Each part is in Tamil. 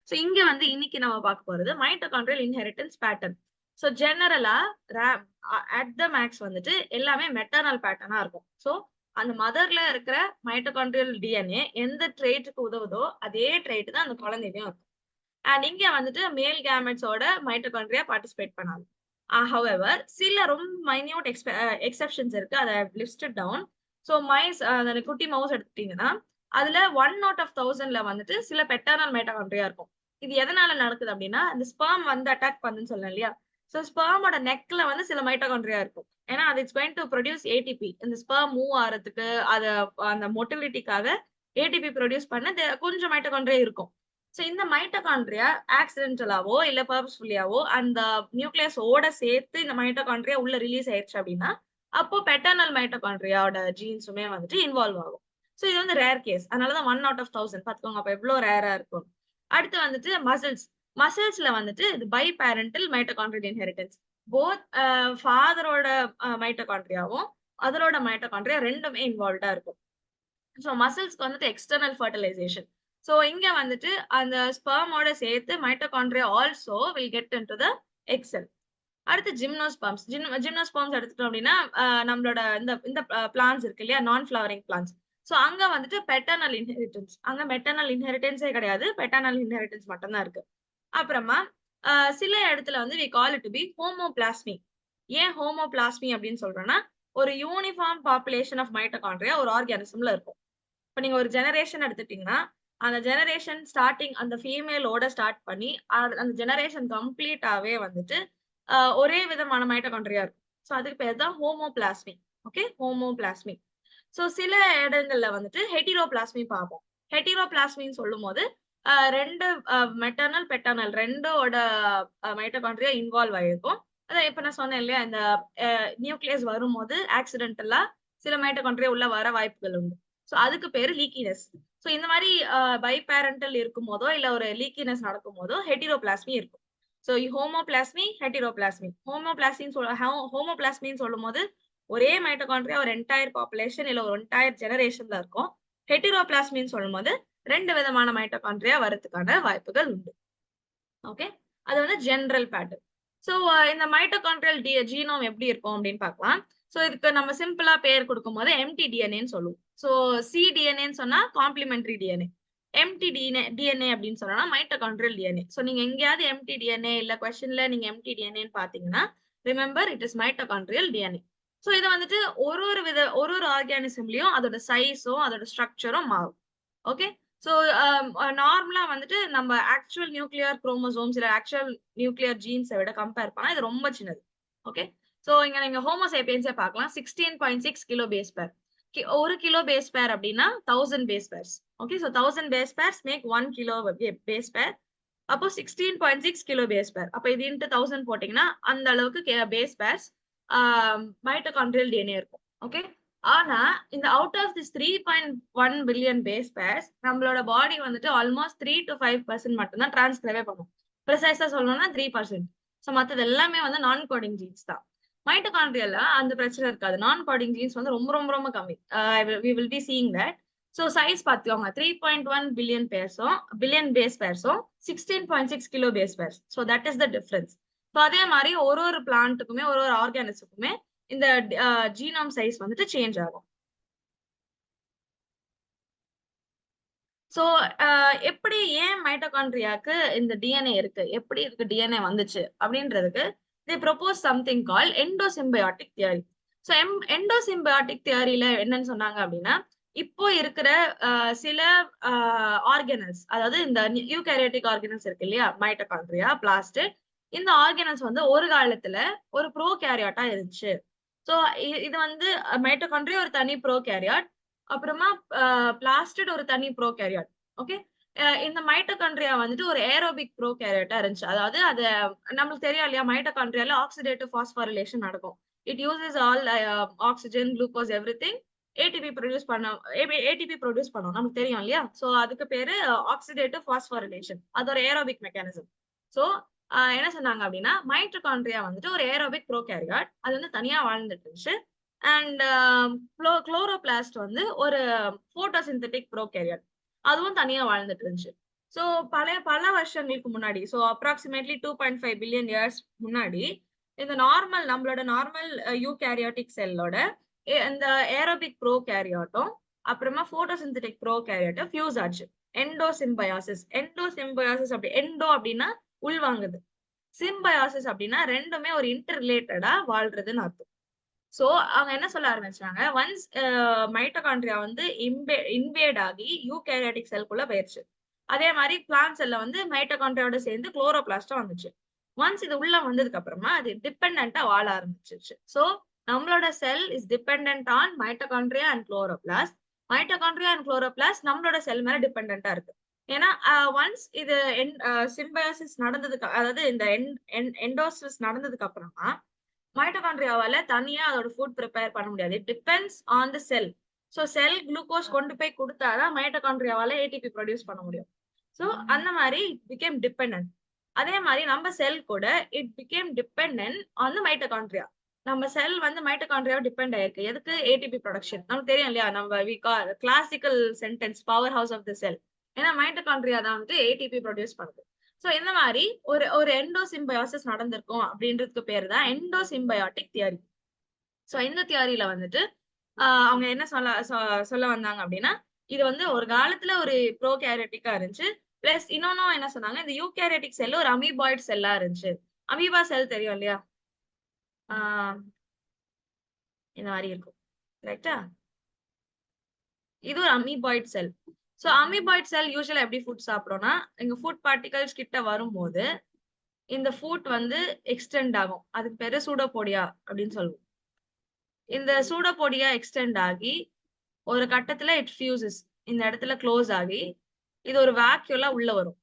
ஸோ இங்க வந்து இன்னைக்கு நம்ம பார்க்க போறது மைட்டோகாண்ட்ரியல் இன்ஹெரிட்டன்ஸ் பேட்டர்ன். ஸோ ஜெனரலா அட் த மேக்ஸ் வந்துட்டு எல்லாமே மெட்டர்னல் பேட்டர்னா இருக்கும். ஸோ அந்த மதர்ல இருக்கிற மைட்டோகாண்ட்ரியல் டிஎன்ஏ எந்த ட்ரேட்டுக்கு உதவுதோ அதே ட்ரேட் தான் அந்த குழந்தையிலும் இருக்கும். அண்ட் இங்க வந்துட்டு மேல் கேமெட்ஸோட மைட்டோகாண்ட்ரியா பார்ட்டிசிபேட் பண்ணாது. ஹவெவர் சில ரொம்ப மைன்யூட் எக்ஸெப்ஷன்ஸ் இருக்கு. அதை லிஸ்டட் டவுன். ஸோ மைஸ் அந்த குட்டி மவுஸ் எடுத்துட்டீங்கன்னா அதுல 1/1000ல வந்துட்டு சில பெட்டர்னல் மைட்டோகாண்ட்ரியா இருக்கும். இது எதனால நடக்குது அப்படின்னா இந்த ஸ்பெர்ம் வந்து அட்டாக் பண்ணுன்னு சொன்னேன் இல்லையா. ஸோ ஸ்பெர்மோட நெக்ல வந்து சில மைட்டோகாண்ட்ரியா இருக்கும். ஏன்னா அது it's going to produce ATP. இந்த ஸ்பெர்ம் மூவ் ஆகிறதுக்கு அது அந்த மொட்டிலிட்டிக்காக ஏடிபி ப்ரொடியூஸ் பண்ண கொஞ்சம் மைட்டோகாண்ட்ரியா இருக்கும். ஸோ இந்த மைட்டோகாண்ட்ரியா ஆக்சிடென்டலாவோ இல்ல பர்பஸ்ஃபுல்லியாவோ அந்த நியூக்ளியஸோட சேர்த்து இந்த மைட்டோகாண்ட்ரியா உள்ள ரிலீஸ் ஆயிடுச்சு அப்படின்னா அப்போ பெட்டர்னல் மைட்டோகாண்ட்ரியாவோட ஜீன்ஸுமே வந்துட்டு இன்வால்வ் ஆகும். ஸோ இது வந்து ரேர் கேஸ். அதனாலதான் 1/1000 பார்த்துக்கோங்க. அப்ப எவ்வளவு ரேரா இருக்கும். அடுத்து வந்துட்டு மசில்ஸ்ல வந்துட்டு இது biparental mitochondrial inheritance. Both ஃபாதரோட மைட்டோகாண்ட்ரியாவும் அதரோட மைட்டோகாண்ட்ரியா ரெண்டுமே இன்வால்வ்டா இருக்கும். ஸோ மசில்ஸ்க்கு வந்துட்டு எக்ஸ்டர்னல் ஃபர்டிலைசேஷன். ஸோ இங்க வந்துட்டு அந்த ஸ்பெர்மோட சேர்த்து mitochondria also will get into the egg cell. அடுத்து ஜிம்னோஸ்பர்ம்ஸ். ஜிம்னோஸ்பர்ம்ஸ் எடுத்துட்டோம் அப்படின்னா நம்மளோட இந்த இந்த பிளான்ஸ் இருக்கு இல்லையா, நான் ஃபிளவரிங் பிளான்ஸ். ஸோ அங்க வந்துட்டு பெட்டர்னல் இன்ஹெரிட்டன்ஸ். அங்க மெட்டர்னல் இன்ஹெரிட்டன்ஸே கிடையாது, பெட்டர்னல் இன்ஹெரிட்டன்ஸ் மட்டும் தான் இருக்கு. அப்புறமா சில இடத்துல வந்து we call it to be homoplasmy. ஏன் ஹோமோபிளாஸ்மி அப்படின்னு சொல்றோம்னா ஒரு யூனிஃபார்ம் பாப்புலேஷன் ஆஃப் மைட்டோகாண்ட்ரியா ஒரு ஆர்கானிசம்ல இருக்கும். இப்ப நீங்க ஒரு ஜெனரேஷன் எடுத்துட்டீங்கன்னா அந்த ஜெனரேஷன் ஸ்டார்டிங் அந்த ஃபீமேலோட ஸ்டார்ட் பண்ணி அந்த ஜெனரேஷன் கம்ப்ளீட்டாவே வந்துட்டு ஒரே விதமான மைட்டோகாண்ட்ரியா இருக்கும். ஸோ அதுக்கு பேர் தான் ஹோமோபிளாஸ்மி. ஓகே, ஹோமோபிளாஸ்மி. ஸோ சில இடங்கள்ல வந்துட்டு ஹெட்டிரோபிளாஸ்மி பார்ப்போம். ஹெட்டிரோபிளாஸ்மின்னு சொல்லும் போது ரெண்டு மெட்டர்னல் பெட்டர்னல் ரெண்டோட மைட்டோகாண்ட்ரியா இன்வால்வ் ஆயிருக்கும். அதான் இப்ப நான் சொன்னேன் இல்லையா, இந்த நியூக்ளியஸ் வரும்போது ஆக்சிடென்டலா சில மைட்டோகாண்ட்ரியா உள்ள வர வாய்ப்புகள் உண்டு. ஸோ அதுக்கு பேரு லீக்கினஸ். ஸோ இந்த மாதிரி பை பேரண்டல் இருக்கும் போதோ இல்ல ஒரு லீக்கினஸ் நடக்கும் போதோ ஹெட்டிரோபிளாஸ்மி இருக்கும். ஸோ ஹோமோபிளாஸ்மி, ஹெட்டிரோபிளாஸ்மி. ஹோமோபிளாஸ்மின்னு சொல்லும் போது ஒரே மைட்டோகாண்ட்ரியா ஒரு என்டையர் பாப்புலேஷன் இல்ல ஒரு என்டையர் ஜெனரேஷன்ல இருக்கும். ஹெட்டிரோபிளாஸ்மின்னு சொல்லும் போது ரெண்டு விதமான மைட்டோகாண்ட்ரியா வரதுக்கான வாய்ப்புகள் உண்டு. ஓகே, அது வந்து ஜெனரல் பேட்டர்ன். ஸோ இந்த மைட்டோகாண்ட்ரியல் ஜீனோம் எப்படி இருக்கும் அப்படின்னு பார்க்கலாம். ஸோ இதுக்கு நம்ம சிம்பிளா பேர் கொடுக்கும் போது எம்டி டிஎன்ஏன்னு சொல்லுவோம். ஸோ சிடிஎன்ஏன்னு சொன்னா காம்ப்ளிமெண்டரி டிஎன்ஏ. எம்டி டிஎன்ஏ அப்படின்னு சொன்னா மைட்டோகாண்ட்ரியல் டிஎன்ஏ. ஸோ நீங்க எங்கேயாவது எம்டி டிஎன்ஏ இல்ல கொஸ்டின்ல நீங்க எம்டி டிஎன்ஏன்னு பாத்தீங்கன்னா remember it is mitochondrial DNA. So இது வந்துட்டு ஒரு ஆர்கானிசம்லயும் அதோட சைஸும் அதோட ஸ்ட்ரக்சரும் மாறும். ஓகே, ஸோ நார்மலா வந்துட்டு நம்ம ஆக்சுவல் நியூக்ளியர் குரோமோசோம்ஸ் இல்ல ஆக்சுவல் நியூக்ளியர் ஜீன்ஸை விட கம்பேர் பண்ணா இது ரொம்ப சின்னது. ஓகே, ஸோ இங்க நீங்க ஹோமோசேபியன்ஸே பார்க்கலாம். 16.6 கிலோ பேஸ் பேர். ஒரு கிலோ பேஸ் பேர் அப்படின்னா 1000 base pairs. Okay, so 1000 base pairs make 1 kilo base pair. அப்போ 16.6 கிலோ பேஸ் பேர். அப்ப இது இன்ட்டு 1000 போட்டீங்கன்னா அந்த அளவுக்கு பேஸ் பேர்ஸ் மைட்டோகாண்ட்ரியல் டிஎன்ஏ இருக்கும். ஓகே, ஆனா இந்த out of this 3.1 billion base pairs நம்மளோட பாடி வந்துட்டு ஆல்மோஸ்ட் 3 to 5% மட்டும் தான் டிரான்ஸ்கிரைபே பண்ணும். ப்ரிசைஸா சொல்லணும்னா 3%. ஸோ மற்றது எல்லாமே வந்து நான் கோடிங் ஜீன்ஸ் தான். மைட்டோகாண்ட்ரியல்ல அந்த பிரச்சனை இருக்காது. நான் கோடிங் ஜீன்ஸ் வந்து ரொம்ப ரொம்ப ரொம்ப கம்மி. we will be seeing that. So size பார்த்துக்கோங்க. 3.1 பில்லியன் பேஸ் பேர்ஸும் 16.6 kilo base pairs. So that is the difference. So அதே மாதிரி ஒரு பிளான்ட்டுக்குமே ஒரு ஆர்கானிசத்துக்குமே இந்த ஜீனோம் சைஸ் வந்துட்டு சேஞ்ச் ஆகும். ஸோ எப்படி ஏன் மைட்டோகாண்ட்ரியாக்கு இந்த டிஎன்ஏ இருக்கு, எப்படி இதுக்கு டிஎன்ஏ வந்துச்சு அப்படின்றதுக்கு they propose something called endosymbiotic theory. So endosymbiotic தியரியில என்னன்னு சொன்னாங்க அப்படின்னா இப்போ இருக்கிற சில ஆர்கனல்ஸ், அதாவது இந்த யூகேரியோட்டிக் ஆர்கனல்ஸ் இருக்கு இல்லையா, மைட்டோகாண்ட்ரியா, பிளாஸ்டிட், இந்த ஆர்கனல்ஸ் வந்து ஒரு காலத்துல ஒரு ப்ரோகேரியாட்டா இருந்துச்சு. ஸோ இது வந்து மைட்டோகாண்ட்ரியா ஒரு தனி ப்ரோகேரியாட், அப்புறமா பிளாஸ்டிட் ஒரு தனி ப்ரோகேரியாட். ஓகே, இந்த மைட்டோகாண்ட்ரியா வந்துட்டு ஒரு ஏரோபிக் ப்ரோகேரியாட்டா இருந்துச்சு. அதாவது அது நம்மளுக்கு தெரியும் இல்லையா, மைட்டோகாண்ட்ரியால ஆக்சிடேட்டிவ் பாஸ்போரிலேஷன் நடக்கும். It uses all oxygen, glucose, everything. ATP produce பண்ணும் நமக்கு தெரியும் இல்லையா. ஸோ அதுக்கு பேரு ஆக்சிடேட்டிவ் பாஸ்போரிலேஷன். அது ஒரு ஏரோபிக் மெக்கானிசம். ஸோ என்ன சொன்னாங்க அப்படின்னா மைட்டோகாண்ட்ரியா வந்துட்டு ஒரு ஏரோபிக் ப்ரோகேரியாட், அது வந்து தனியா வாழ்ந்துட்டு இருந்துச்சு. அண்ட் குளோரோபிளாஸ்ட் வந்து ஒரு போட்டோசிந்தட்டிக் ப்ரோகேரியாட், அதுவும் தனியா வாழ்ந்துட்டு இருந்துச்சு. சோ பல வருஷங்களுக்கு முன்னாடி, சோ அப்ராக்ஸிமேட்லி 2.5 பில்லியன் இயர்ஸ் முன்னாடி, இந்த நம்மளோட நார்மல் யூகேரியாட்டிக் செல்லோட இந்த ஏரோபிக் ப்ரோகேரியாட்டும், அப்புறமா போட்டோசிந்தெடிக் ப்ரோகேரியாட்டும் ஃபியூஸ் ஆச்சு. எண்டோசிம்பயாசிஸ். எண்டோசிம்பயாசிஸ் எண்டோ அப்படின்னா உள்வாங்குது. சிம்பயாசிஸ் அப்படின்னா 2மே ஒரு இன்டர் ரிலேட்டடா வாழ்றதுன்னு அர்த்தம். சோ அவங்க என்ன சொல்ல ஆரம்பிச்சாங்க, ஒன்ஸ் மைட்டோகாண்ட்ரியா வந்து இன்வேட் ஆகி யூகேரியாட்டிக் செல்குள்ள போயிருச்சு. அதே மாதிரி பிளான்ட் செல்ல வந்து மைட்டோகாண்ட்ரியாவோட சேர்ந்து குளோரோபிளாஸ்டும் வந்துச்சு. ஒன்ஸ் இது உள்ள வந்ததுக்கு அப்புறமா அது டிபெண்டன்ட்டா வாழ ஆரம்பிச்சிருச்சு. சோ நம்மளோட செல் is dependent on mitochondria and chloroplast. Mitochondria and chloroplast நம்மளோட செல் மேல டிபெண்டன்ட்டா இருக்கு. ஏன்னா ஒன்ஸ் இது சிம்பயாசிஸ் நடந்ததுக்கு, அதாவது இந்த எண்டோசிஸ் நடந்ததுக்கு அப்புறமா மைட்டோகாண்ட்ரியாவால தனியா அதோட ஃபுட் ப்ரிப்பேர் பண்ண முடியாது. It depends on the sell. So sell glucose கொண்டு போய் குடுத்தாதான் மைட்டோகாண்ட்ரியாவால ஏடிபி ப்ரொடியூஸ் பண்ண முடியும். சோ அந்த மாதிரி இட் பிகேம் டிபெண்டன்ட். அதே மாதிரி நம்ம செல் கூட it became dependent on the mitochondria. நம்ம செல் வந்து மைட்டோகாண்ட்ரியாவை டிபெண்ட் ஆயிருக்கு. எதுக்கு? ATP production. நமக்கு தெரியும் இல்லையா, நம்ம classical sentence power house of the cell. ஏன்னா மைட்டோகாண்ட்ரியா தான் வந்து ஏடிபி ப்ரொடியூஸ் பண்ணுது. சோ இந்த மாதிரி ஒரு ஒரு எண்டோசிம்பயாசிஸ் நடந்திருக்கும் அப்படின்றதுக்கு பேரு தான் எண்டோசிம்பயாட்டிக் தியரி. சோ இந்த தியரியில வந்துட்டு அவங்க என்ன சொல்ல வந்தாங்க அப்படின்னா, இது வந்து ஒரு காலத்துல ஒரு ப்ரோகேரியாட்டிக்கா இருந்துச்சு. பிளஸ் இன்னொன்னும் என்ன சொன்னாங்க, இந்த யூகேரியாட்டிக் செல் ஒரு அமீபாய்டு செல்லா இருந்துச்சு. அமீபா செல் தெரியும் இல்லையா? இந்த மாதிரி இருக்கும். கரெக்டா? இது ஒரு அமீபாய்டு செல். சோ அமீபாய்டு செல் யூசுவலா எப்படி ஃபுட் சாப்பிடும்னா, இங்க ஃபுட் பார்ட்டிகல்ஸ் கிட்ட வரும்போது இந்த ஃபுட் வந்து எக்ஸ்டெண்ட் ஆகும். அதுக்கு பேரு சூடோபோடியா அப்படின்னு சொல்லுவோம். இந்த சூடோபோடியா எக்ஸ்டெண்ட் ஆகி ஒரு கட்டத்துல இட் ஃபியூசஸ். இந்த இடத்துல க்ளோஸ் ஆகி இது ஒரு வாக்யூலா உள்ள வரும்.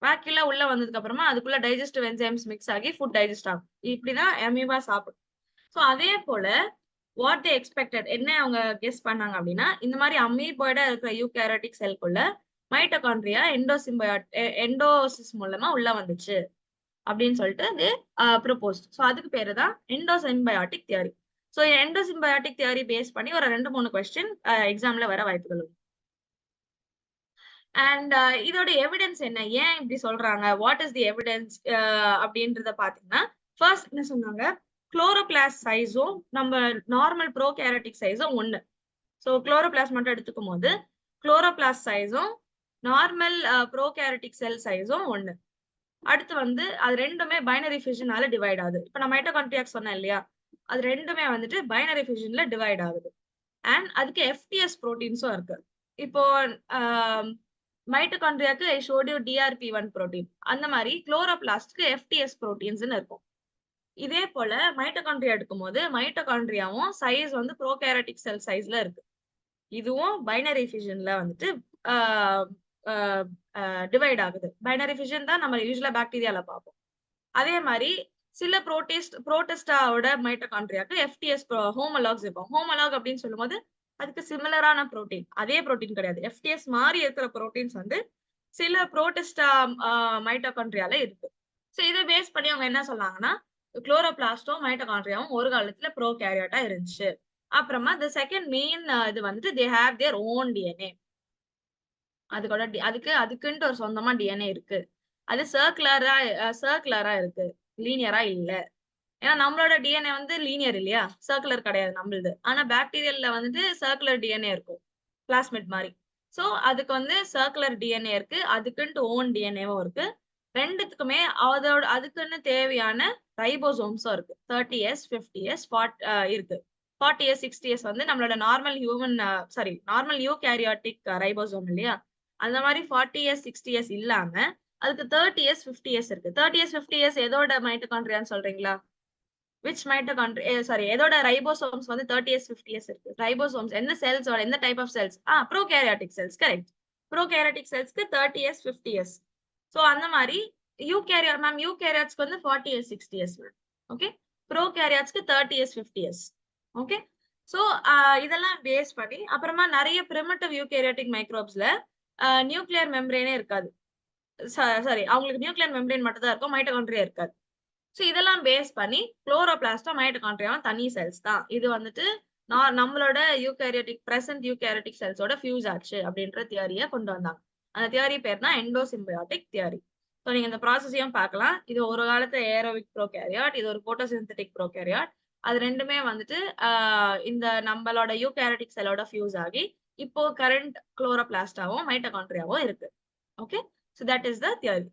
வாக்யூலா உள்ள வந்ததுக்கு அப்புறமா அதுக்குள்ள டைஜஸ்டிவ் என்சைம்ஸ் மிக்ஸ் ஆகி ஃபுட் டைஜஸ்ட் ஆகும். இப்படிதான் அமீபா சாப்பிடும். சோ அதே போல வாட் தே எக்ஸ்பெக்டட், என்ன அவங்க கெஸ் பண்ணாங்க அப்படின்னா, இந்த மாதிரி அமீபாய்டா இருக்கிற யூகேரியாட்டிக் செல்குள்ள மைட்டோகாண்ட்ரியா எண்டோசிஸ் மூலமா உள்ள வந்துச்சு அப்படின்னு சொல்லிட்டு அது ப்ரொபோஸ்ட். சோ அதுக்கு பேரு தான் எண்டோசிம்பயாட்டிக் தியரி. சோ எண்டோசிம்பயாட்டிக் தியரி பேஸ் பண்ணி ஒரு 2-3 கொஸ்டின் எக்ஸாம்ல வர வாய்ப்புகள் இருக்கு. அண்ட் இதோட எவிடன்ஸ் என்ன, ஏன் இப்படி சொல்றாங்க, வாட் இஸ் தி எவிடன்ஸ் அப்படின்றத பாத்தீங்கன்னா, ஃபர்ஸ்ட் என்ன சொன்னாங்க, குளோரோபிளாஸ்ட் சைஸும் நம்ம நார்மல் ப்ரோகேரியாட்டிக் சைஸும் ஒண்ணு. சோ குளோரோபிளாஸ்ட் மட்டும் எடுத்துக்கும் போது குளோரோபிளாஸ்ட் சைஸும் நார்மல் ப்ரோகேரியாட்டிக் செல் சைஸும் ஒண்ணு. அடுத்து வந்து அது ரெண்டுமே பைனரி ஃபிஷனால டிவைட் ஆகுது. இப்ப நான் மைட்டோகாண்ட்ரியா சொன்னேன் இல்லையா, அது ரெண்டுமே வந்துட்டு பைனரி ஃபிஷன்ல டிவைட் ஆகுது. அண்ட் அதுக்கு எஃப்டிஎஸ் புரோட்டீன்ஸும் இருக்கு. இப்போ மைட்டோகாண்ட்ரியாக்கு ஐ ஷோட் யூ DRP1 புரோட்டீன். அந்த மாதிரி குளோரோபிளாஸ்ட்க்கு எஃப்டிஎஸ் புரோட்டீன்ஸ்னு இருக்கும். இதே போல மைட்டோகாண்ட்ரியா எடுக்கும்போது மைட்டோகாண்ட்ரியாவும் சைஸ் வந்து ப்ரோகேரியாட்டிக் செல் சைஸ்ல இருக்கு. இதுவும் பைனரி ஃபிஷன்ல வந்துட்டு டிவைட் ஆகுது. பைனரி ஃபிஷன் தான் நம்ம யூசுவலா பாக்டீரியால பார்ப்போம். அதே மாதிரி சில புரோட்டிஸ்டாவோட மைட்டோகாண்ட்ரியாக்கு எஃப்டிஎஸ் ஹோமோலாக்ஸ் இருக்கும். ஹோமோலாக் அப்படின்னு சொல்லும்போது அதுக்கு சிமிலரான புரோட்டீன், அதே புரோட்டீன் கிடையாது. எஃப்டிஎஸ் மாதிரி இருக்கிற புரோட்டீன்ஸ் வந்து சில புரோட்டிஸ்டா மைட்டோகாண்ட்ரியால இருக்கு. சோ இதை பேஸ் பண்ணி அவங்க என்ன சொன்னாங்கன்னா, குளோரோபிளாஸ்டும் மைட்டோகாண்ட்ரியாவும் ஒரு காலத்துல ப்ரோகேரியாட்டா இருந்துச்சு. அப்புறமா தி செகண்ட் மெயின் இது வந்துட்டு they have their own DNA. அதுக்குன்ட்டு ஒரு சொந்தமா டிஎன்ஏ இருக்கு. அது சர்க்குலரா இருக்கு, லீனியரா இல்ல. ஏன்னா நம்மளோட டிஎன்ஏ வந்து லீனியர் இல்லையா, சர்க்குலர் கிடையாது நம்மளுது. ஆனா பாக்டீரியல்ல வந்துட்டு சர்க்குலர் டிஎன்ஏ இருக்கும், பிளாஸ்மிட் மாதிரி. சோ அதுக்கு வந்து சர்க்குலர் டிஎன்ஏ இருக்கு, அதுக்குன்ட்டு ஓன் டிஎன்ஏவும் இருக்கு. ரெண்டுத்துக்குமே அதுக்குன்னு தேவையான ரைபோசோம்ஸும் இருக்கு. 30S 50S இருக்கு. 40S 60S வந்து நம்மளோட நார்மல் நார்மல் யூகேரியாட்டிக் ரைபோசோம் இல்லையா, அந்த மாதிரி 40S 60S இல்லாம அதுக்கு 30S 50S இருக்கு. 30S 50S எதோட மைட்டோகாண்ட்ரியான்னு சொல்றீங்களா? which mitochondria எதோட ரைபோசோம்ஸ் வந்து 30S 50S இருக்கு. ரைபோசோம்ஸ் எந்த செல்ஸோட, எந்த type of cells? Prokaryotic cells. Correct. Prokaryotic செல்ஸ்க்கு 30S 50S. சோ அந்த மாதிரி யூகேரியாட்ஸ்க்கு வந்து 40S 60S. ஓகே. ப்ரோகேரியாட்ஸ்க்கு 30S 50S. ஓகே. சோ இதெல்லாம் பேஸ் பண்ணி அப்புறமா நிறைய பிரிமிட்டிவ் யூகேரியாட்டிக் மைக்ரோப்ஸ்ல நியூக்ளியர் மெம்பரேனே இருக்காது. அவங்களுக்கு நியூக்ளியர் மெம்பரேன் மட்டும் தான் இருக்கும், மைட்டோகாண்ட்ரியா இருக்காது. சோ இதெல்லாம் பேஸ் பண்ணி குளோரோபிளாஸ்டும் மைட்டோகாண்ட்ரியாவும் தனி செல்ஸ் தான். இது வந்துட்டு நம்மளோட பிரசன்ட் யூகேரியாட்டிக் செல்ஸோட ஃபியூஸ் ஆச்சு அப்படின்ற தியரியை கொண்டு வந்தாங்க. அந்த தியரி பேர் தான் எண்டோசிம்பியாட்டிக் தியரி. ஸோ நீங்க இந்த ப்ராசஸையும் பார்க்கலாம். இது ஒரு காலத்துல ஏரோபிக் ப்ரோகேரியாட், இது ஒரு போட்டோசிந்தட்டிக் ப்ரோகேரியாட். அது ரெண்டுமே வந்துட்டு இந்த நம்மளோட யூகேரியோட்டிக் செல்லோட ஃபியூஸ் ஆகி இப்போ கரண்ட் குளோரோபிளாஸ்டாவும் மைட்டோகாண்ட்ரியாவும் இருக்கு. Okay, so that is the theory.